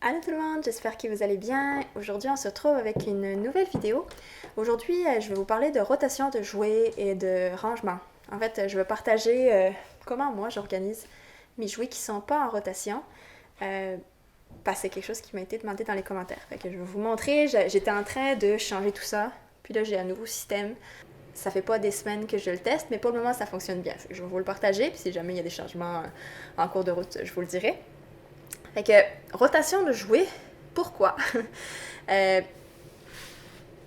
Allô tout le monde, j'espère que vous allez bien. Aujourd'hui, on se retrouve avec une nouvelle vidéo. Aujourd'hui, je vais vous parler de rotation de jouets et de rangement. En fait, je vais partager comment moi j'organise mes jouets qui sont pas en rotation. Parce que c'est quelque chose qui m'a été demandé dans les commentaires. Fait que je vais vous montrer, j'étais en train de changer tout ça. Puis là, j'ai un nouveau système. Ça fait pas des semaines que je le teste, mais pour le moment, ça fonctionne bien. Fait que je vais vous le partager, puis si jamais il y a des changements en cours de route, je vous le dirai. Fait que, rotation de jouets, pourquoi? euh,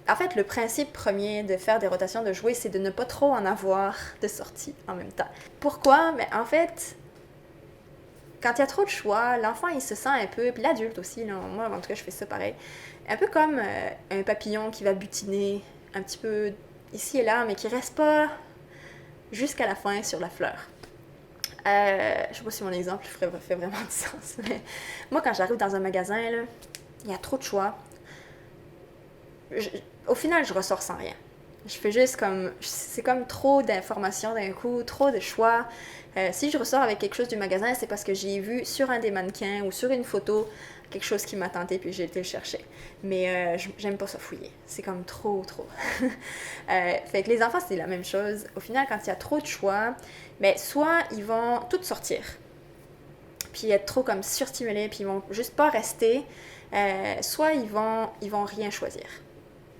En fait, le principe premier de faire des rotations de jouets, c'est de ne pas trop en avoir de sorties en même temps. Pourquoi? Mais en fait, quand il y a trop de choix, l'enfant il se sent un peu, puis l'adulte aussi, là, moi en tout cas je fais ça pareil, un peu comme un papillon qui va butiner un petit peu ici et là, mais qui reste pas jusqu'à la fin sur la fleur. Je sais pas si mon exemple fait vraiment du sens, mais moi quand j'arrive dans un magasin, là, il y a trop de choix. Je- Au final, je ressors sans rien. Je fais juste comme. C'est comme trop d'informations d'un coup, trop de choix. Si je ressors avec quelque chose du magasin, c'est parce que j'ai vu sur un des mannequins ou sur une photo quelque chose qui m'a tenté puis j'ai été le chercher. Mais j'aime pas ça fouiller. C'est comme trop, trop. Fait que les enfants, c'est la même chose. Au final, quand il y a trop de choix, mais soit ils vont tous sortir, puis être trop comme surstimulés, puis ils vont juste pas rester, soit ils vont rien choisir.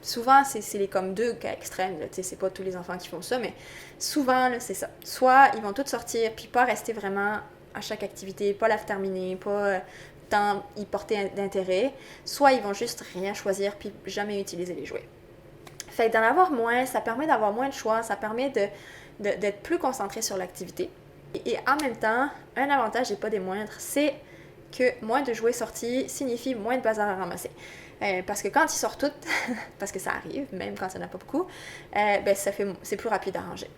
Souvent, c'est les comme deux cas extrêmes, là, c'est pas tous les enfants qui font ça, mais souvent, là, c'est ça. Soit ils vont tous sortir, puis pas rester vraiment à chaque activité, pas la terminer, pas tant y porter d'intérêt, soit ils vont juste rien choisir, puis jamais utiliser les jouets. Fait que d'en avoir moins, ça permet d'avoir moins de choix, ça permet d'être plus concentré sur l'activité. Et en même temps, un avantage et pas des moindres, c'est que moins de jouets sortis signifie moins de bazar à ramasser. Parce que quand ils sortent toutes, parce que ça arrive, même quand il n'y en a pas beaucoup, ben c'est plus rapide à ranger.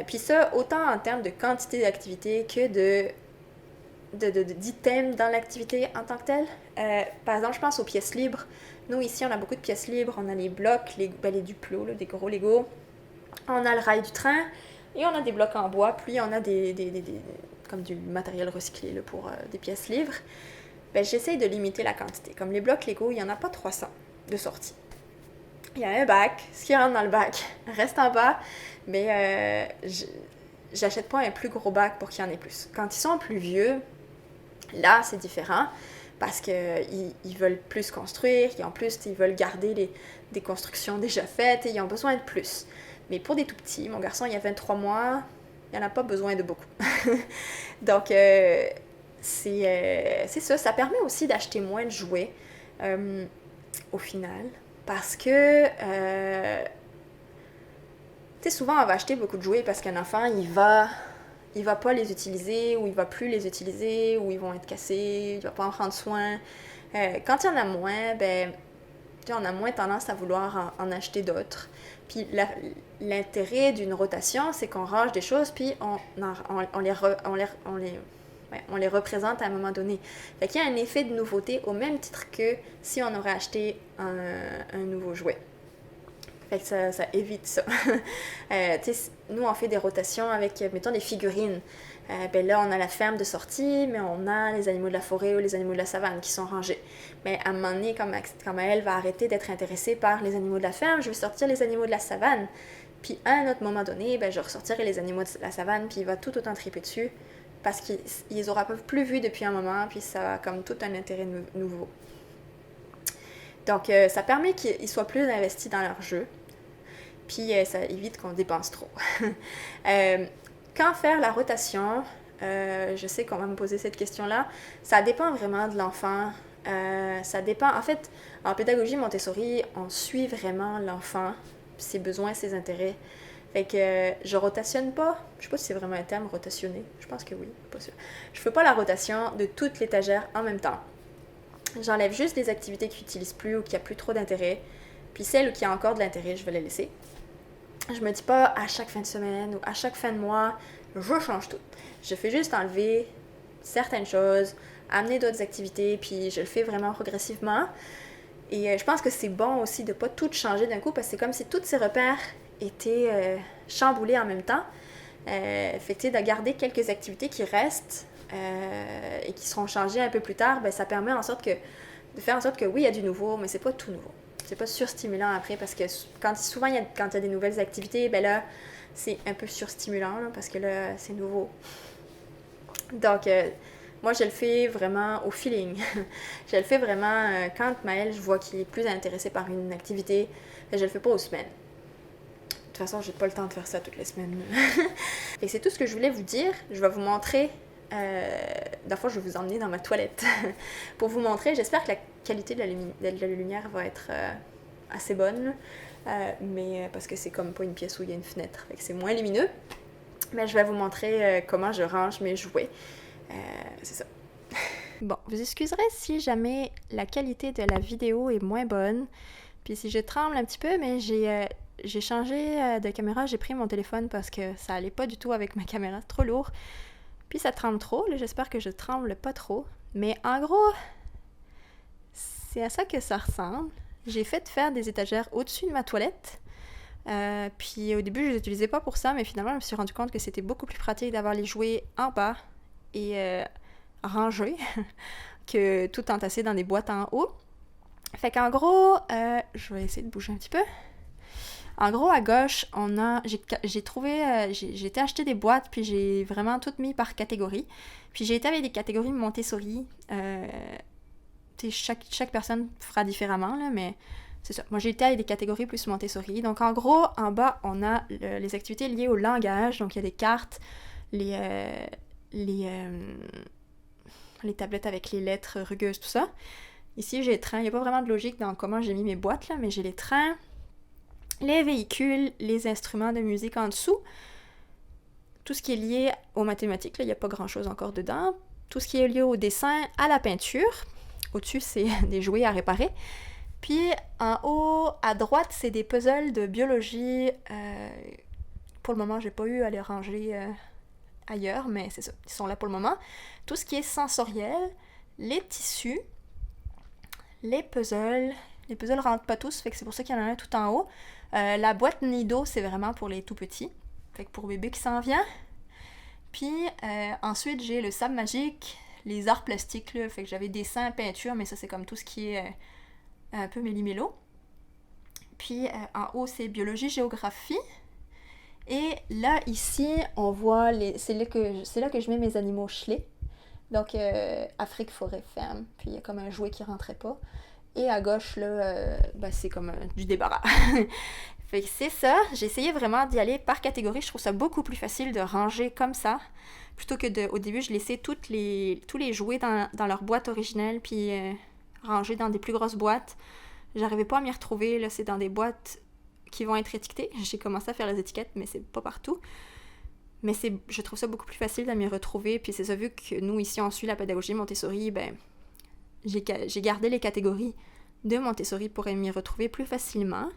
Puis ça, autant en termes de quantité d'activité que d'items dans l'activité en tant que telle. Par exemple, je pense aux pièces libres. Nous, ici, on a beaucoup de pièces libres. On a les blocs, les Duplo, là, des gros Lego. On a le rail du train. Et on a des blocs en bois. Puis on a comme du matériel recyclé là, pour des pièces libres. Ben, j'essaye de limiter la quantité. Comme les blocs Lego, il n'y en a pas 300 de sortie. Il y a un bac. Ce qui rentre dans le bac reste en bas. Mais j'achète pas un plus gros bac pour qu'il y en ait plus. Quand ils sont plus vieux, là, c'est différent parce qu'ils veulent plus construire, et en plus, ils veulent garder des constructions déjà faites et ils ont besoin de plus. Mais pour des tout petits, mon garçon, il a 23 mois, il n'en a pas besoin de beaucoup. Donc, c'est ça. Ça permet aussi d'acheter moins de jouets au final parce que tu sais, souvent on va acheter beaucoup de jouets parce qu'un enfant, il va pas les utiliser ou il va plus les utiliser ou ils vont être cassés, il va pas en prendre soin. Quand il y en a moins, ben, on a moins tendance à vouloir en acheter d'autres. Puis l'intérêt d'une rotation, c'est qu'on range des choses puis on les représente à un moment donné. Fait qu'il y a un effet de nouveauté au même titre que si on aurait acheté un nouveau jouet. Fait que ça évite ça. Nous, on fait des rotations avec, mettons, des figurines. Ben là, on a la ferme de sortie, mais on a les animaux de la forêt ou les animaux de la savane qui sont rangés. Mais à un moment donné, comme elle va arrêter d'être intéressée par les animaux de la ferme, je vais sortir les animaux de la savane. Puis à un autre moment donné, ben, je ressortirai les animaux de la savane, puis il va tout autant triper dessus, parce qu'ils les aura plus vus depuis un moment, puis ça a comme tout un intérêt nouveau. Donc, ça permet qu'ils soient plus investis dans leur jeu. Puis ça évite qu'on dépense trop. Quand faire la rotation, je sais qu'on va me poser cette question-là, ça dépend vraiment de l'enfant. Ça dépend, en fait, en pédagogie Montessori, on suit vraiment l'enfant, ses besoins, ses intérêts. Fait que je rotationne pas, je sais pas si c'est vraiment un terme, rotationner, je pense que oui, pas sûr. Je fais pas la rotation de toute l'étagère en même temps. J'enlève juste les activités qui n'utilisent plus ou qui a plus trop d'intérêt. Puis celles qui a encore de l'intérêt, je vais les laisser. Je me dis pas à chaque fin de semaine ou à chaque fin de mois, je change tout. Je fais juste enlever certaines choses, amener d'autres activités, puis je le fais vraiment progressivement. Et je pense que c'est bon aussi de pas tout changer d'un coup parce que c'est comme si tous ces repères étaient chamboulés en même temps. Fait que de garder quelques activités qui restent, et qui seront changés un peu plus tard, ben, ça permet de faire en sorte que oui, il y a du nouveau, mais c'est pas tout nouveau. C'est pas surstimulant après, parce que souvent, quand il y a des nouvelles activités, ben là, c'est un peu surstimulant, là, parce que là, c'est nouveau. Donc, moi, je le fais vraiment au feeling. Je le fais vraiment quand Maël, je vois qu'il est plus intéressé par une activité, ben, je le fais pas aux semaines. De toute façon, j'ai pas le temps de faire ça toutes les semaines. Et c'est tout ce que je voulais vous dire. Je vais vous montrer. D'abord, je vais vous emmener dans ma toilette pour vous montrer. J'espère que la qualité de la lumière va être assez bonne. Mais parce que c'est comme pas une pièce où il y a une fenêtre. Fait que c'est moins lumineux. Mais je vais vous montrer comment je range mes jouets. C'est ça. Bon, vous excuserez si jamais la qualité de la vidéo est moins bonne. Puis si je tremble un petit peu, mais j'ai changé de caméra, j'ai pris mon téléphone parce que ça allait pas du tout avec ma caméra, trop lourd. Puis ça tremble trop, là, j'espère que je tremble pas trop. Mais en gros, c'est à ça que ça ressemble. J'ai fait faire des étagères au-dessus de ma toilette. Puis au début, je les utilisais pas pour ça, mais finalement, je me suis rendu compte que c'était beaucoup plus pratique d'avoir les jouets en bas et rangés que tout entassé dans des boîtes en haut. Fait qu'en gros, je vais essayer de bouger un petit peu. En gros, à gauche, j'ai été acheter des boîtes, puis j'ai vraiment tout mis par catégorie. Puis j'ai été avec des catégories Montessori. Chaque personne fera différemment, là, mais c'est ça. Moi, j'ai été avec des catégories plus Montessori. Donc, en gros, en bas, on a les activités liées au langage. Donc, il y a des cartes, les tablettes avec les lettres rugueuses, tout ça. Ici, j'ai les trains. Il n'y a pas vraiment de logique dans comment j'ai mis mes boîtes, là, mais j'ai les trains, les véhicules, les instruments de musique en dessous. Tout ce qui est lié aux mathématiques, là, il n'y a pas grand-chose encore dedans. Tout ce qui est lié au dessin, à la peinture. Au-dessus, c'est des jouets à réparer. Puis, en haut, à droite, c'est des puzzles de biologie. Pour le moment, j'ai pas eu à les ranger ailleurs, mais c'est ça. Ils sont là pour le moment. Tout ce qui est sensoriel, les tissus, les puzzles. Les puzzles rentrent pas tous, fait que c'est pour ça qu'il y en a un tout en haut. La boîte Nido, c'est vraiment pour les tout petits. Fait que pour bébé qui s'en vient. Puis ensuite, j'ai le sable magique, les arts plastiques, là. Fait que j'avais dessin, peinture, mais ça, c'est comme tout ce qui est un peu méli-mélo. Puis en haut, c'est biologie, géographie. Et là, ici, on voit, c'est là que je mets mes animaux chelés. Donc, Afrique, forêt, ferme. Puis il y a comme un jouet qui rentrait pas. Et à gauche, là, c'est comme du débarras. Fait que c'est ça. J'ai essayé vraiment d'y aller par catégorie. Je trouve ça beaucoup plus facile de ranger comme ça. Plutôt que au début, je laissais tous les jouets dans leur boîte originelle, puis rangés dans des plus grosses boîtes. J'arrivais pas à m'y retrouver. Là, c'est dans des boîtes qui vont être étiquetées. J'ai commencé à faire les étiquettes, mais c'est pas partout. Mais je trouve ça beaucoup plus facile de m'y retrouver. Puis c'est ça, vu que nous, ici, on suit la pédagogie Montessori, j'ai gardé les catégories de Montessori pour m'y retrouver plus facilement.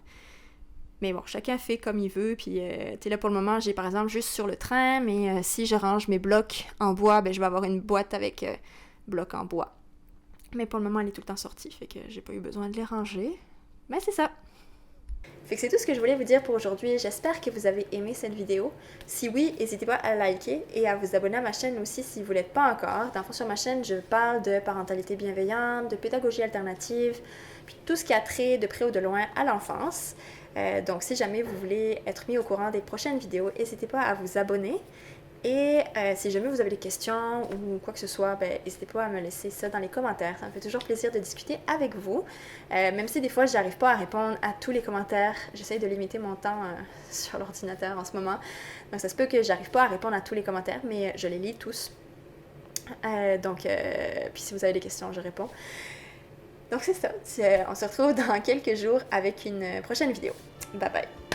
Mais bon, chacun fait comme il veut. Puis, là, pour le moment, j'ai par exemple juste sur le train, mais si je range mes blocs en bois, je vais avoir une boîte avec blocs en bois. Mais pour le moment, elle est tout le temps sortie, fait que j'ai pas eu besoin de les ranger. Mais c'est ça. Fait que c'est tout ce que je voulais vous dire pour aujourd'hui. J'espère que vous avez aimé cette vidéo. Si oui, n'hésitez pas à liker et à vous abonner à ma chaîne aussi si vous ne l'êtes pas encore. Dans le fond, sur ma chaîne, je parle de parentalité bienveillante, de pédagogie alternative, puis tout ce qui a trait de près ou de loin à l'enfance. Donc, si jamais vous voulez être mis au courant des prochaines vidéos, n'hésitez pas à vous abonner. Et si jamais vous avez des questions ou quoi que ce soit, n'hésitez pas à me laisser ça dans les commentaires. Ça me fait toujours plaisir de discuter avec vous. Même si des fois, je n'arrive pas à répondre à tous les commentaires. J'essaie de limiter mon temps sur l'ordinateur en ce moment. Donc, ça se peut que j'arrive pas à répondre à tous les commentaires, mais je les lis tous. Puis si vous avez des questions, je réponds. Donc, c'est ça. On se retrouve dans quelques jours avec une prochaine vidéo. Bye bye!